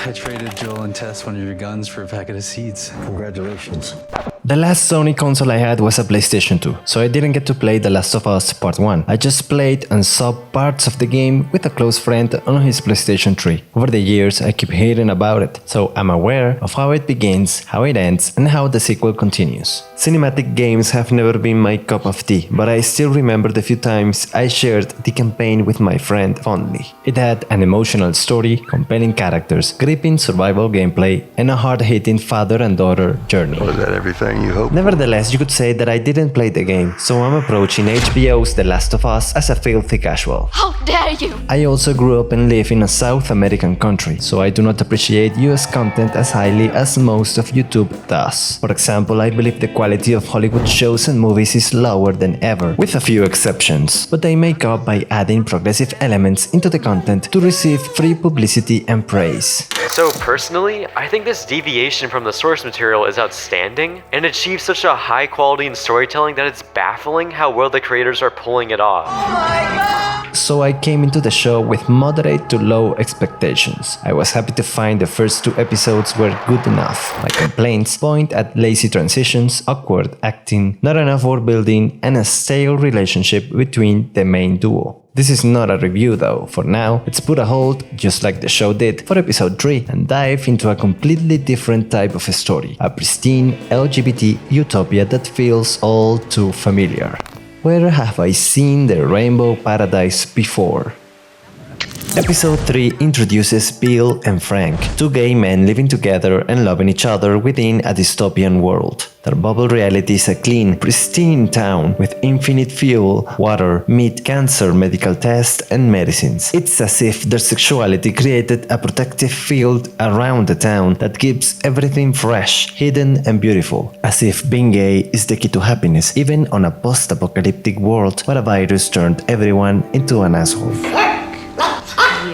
I traded Joel and Tess one of your guns for a packet of seeds. Congratulations. The last Sony console I had was a PlayStation 2, so I didn't get to play The Last of Us Part 1. I just played and saw parts of the game with a close friend on his PlayStation 3. Over the years, I keep hearing about it, so I'm aware of how it begins, how it ends, and how the sequel continues. Cinematic games have never been my cup of tea, but I still remember the few times I shared the campaign with my friend fondly. It had an emotional story, compelling characters, gripping survival gameplay, and a hard-hitting father and daughter journey. Was that everything you hoped? Nevertheless, you could say that I didn't play the game, so I'm approaching HBO's The Last of Us as a filthy casual. How dare you! I also grew up and live in a South American country, so I do not appreciate US content as highly as most of YouTube does. For example, I believe the quality of Hollywood shows and movies is lower than ever, with a few exceptions, but they make up by adding progressive elements into the content to receive free publicity and praise. So personally, I think this deviation from the source material is outstanding and achieves such a high quality in storytelling that it's baffling how well the creators are pulling it off. So I came into the show with moderate to low expectations. I was happy to find the first 2 episodes were good enough. My complaints point at lazy transitions, awkward acting, not enough world building, and a stale relationship between the main duo. This is not a review though. For now, let's put a hold, just like the show did, for episode 3 and dive into a completely different type of story. A pristine LGBT utopia that feels all too familiar. Where have I seen the rainbow paradise before? Episode 3 introduces Bill and Frank, 2 gay men living together and loving each other within a dystopian world. Their bubble reality is a clean, pristine town with infinite fuel, water, meat, cancer, medical tests, and medicines. It's as if their sexuality created a protective field around the town that keeps everything fresh, hidden, and beautiful. As if being gay is the key to happiness, even on a post-apocalyptic world where a virus turned everyone into an asshole.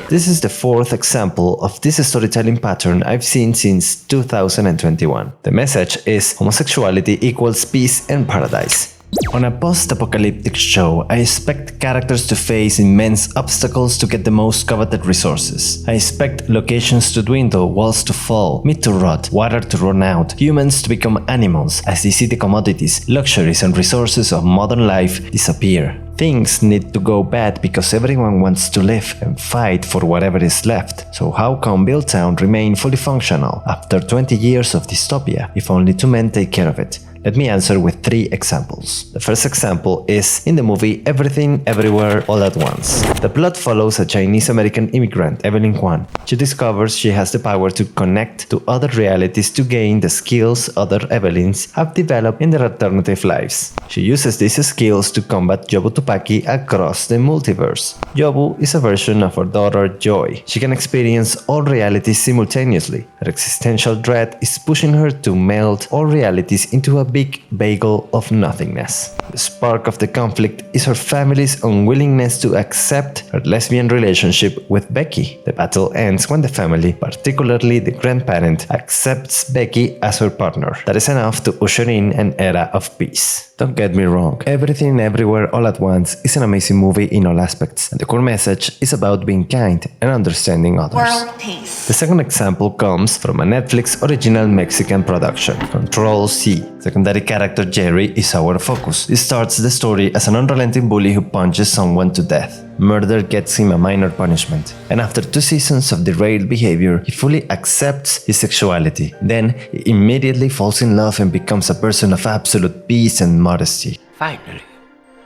This is the 4th example of this storytelling pattern I've seen since 2021. The message is homosexuality equals peace and paradise. On a post-apocalyptic show, I expect characters to face immense obstacles to get the most coveted resources. I expect locations to dwindle, walls to fall, meat to rot, water to run out, humans to become animals as they see the commodities, luxuries and resources of modern life disappear. Things need to go bad because everyone wants to live and fight for whatever is left. So how come Billtown remain fully functional after 20 years of dystopia, if only 2 men take care of it? Let me answer with 3 examples. The first example is in the movie Everything Everywhere All at Once. The plot follows a Chinese-American immigrant, Evelyn Kwan. She discovers she has the power to connect to other realities to gain the skills other Evelyns have developed in their alternative lives. She uses these skills to combat Yobu Tupaki across the multiverse. Yobu is a version of her daughter Joy. She can experience all realities simultaneously. Her existential dread is pushing her to melt all realities into a big bagel of nothingness. The spark of the conflict is her family's unwillingness to accept her lesbian relationship with Becky. The battle ends when the family, particularly the grandparent, accepts Becky as her partner. That is enough to usher in an era of peace. Don't get me wrong, Everything Everywhere All at Once is an amazing movie in all aspects, and the core message is about being kind and understanding others. World peace. The second example comes from a Netflix original Mexican production, Control C. Secondary character Jerry is our focus. He starts the story as an unrelenting bully who punches someone to death. Murder gets him a minor punishment, and after 2 seasons of derailed behavior, he fully accepts his sexuality. Then, he immediately falls in love and becomes a person of absolute peace and modesty. Finally,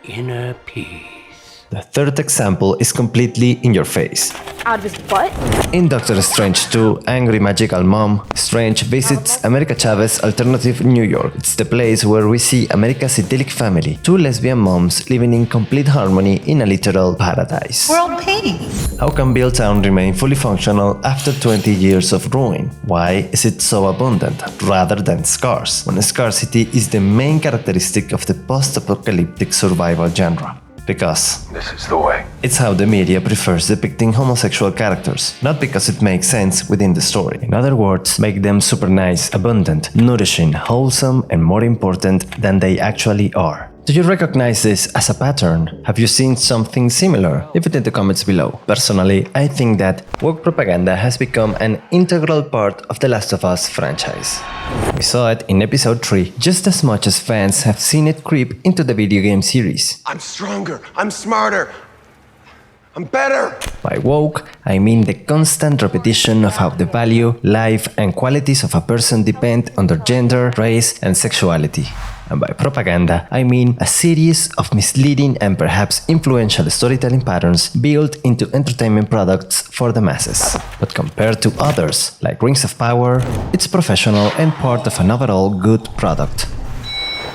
inner peace. The third example is completely in your face. Out of his butt? In Doctor Strange 2, Angry Magical Mom, Strange visits America Chavez's alternative New York. It's the place where we see America's idyllic family, 2 lesbian moms living in complete harmony in a literal paradise. World peace. How can Billtown remain fully functional after 20 years of ruin? Why is it so abundant rather than scarce, when scarcity is the main characteristic of the post-apocalyptic survival genre? Because This is the way. it's how the media prefers depicting homosexual characters, not because it makes sense within the story. In other words, make them super nice, abundant, nourishing, wholesome, and more important than they actually are. Do you recognize this as a pattern? Have you seen something similar? Leave it in the comments below. Personally, I think that woke propaganda has become an integral part of the Last of Us franchise. We saw it in episode 3 just as much as fans have seen it creep into the video game series. I'm stronger. I'm smarter. I'm better. By woke, I mean the constant repetition of how the value, life, and qualities of a person depend on their gender, race, and sexuality. And by propaganda, I mean a series of misleading and perhaps influential storytelling patterns built into entertainment products for the masses. But compared to others, like Rings of Power, it's professional and part of an overall good product.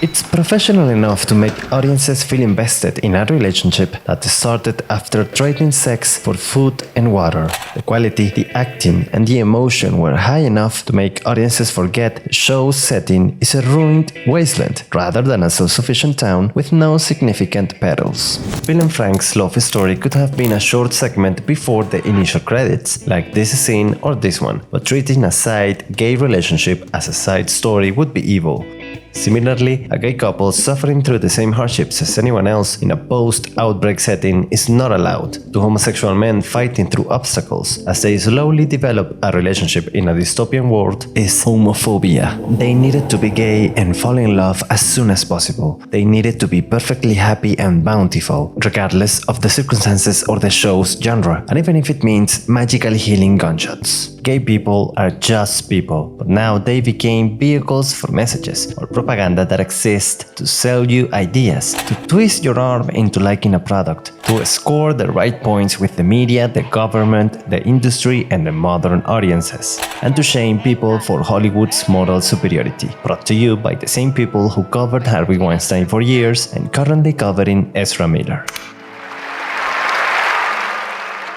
It's professional enough to make audiences feel invested in a relationship that started after trading sex for food and water. The quality, the acting, and the emotion were high enough to make audiences forget the show's setting is a ruined wasteland rather than a self-sufficient town with no significant perils. Bill and Frank's love story could have been a short segment before the initial credits, like this scene or this one, but treating a side gay relationship as a side story would be evil. Similarly, a gay couple suffering through the same hardships as anyone else in a post-outbreak setting is not allowed. Two homosexual men fighting through obstacles as they slowly develop a relationship in a dystopian world is homophobia. They needed to be gay and fall in love as soon as possible. They needed to be perfectly happy and bountiful, regardless of the circumstances or the show's genre, and even if it means magically healing gunshots. Gay people are just people, but now they became vehicles for messages or propaganda that exist to sell you ideas, to twist your arm into liking a product, to score the right points with the media, the government, the industry, and the modern audiences, and to shame people for Hollywood's moral superiority. Brought to you by the same people who covered Harvey Weinstein for years and currently covering Ezra Miller.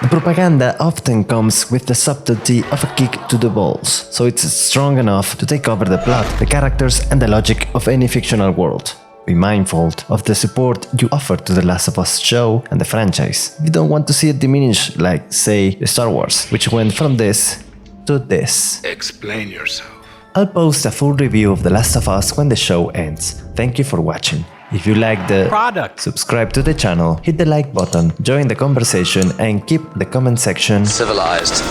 The propaganda often comes with the subtlety of a kick to the balls, so it's strong enough to take over the plot, the characters, and the logic of any fictional world. Be mindful of the support you offer to The Last of Us show and the franchise. You don't want to see it diminish like, say, the Star Wars, which went from this to this. Explain yourself. I'll post a full review of The Last of Us when the show ends. Thank you for watching. If you like the product, subscribe to the channel, hit the like button, join the conversation, and keep the comment section civilized.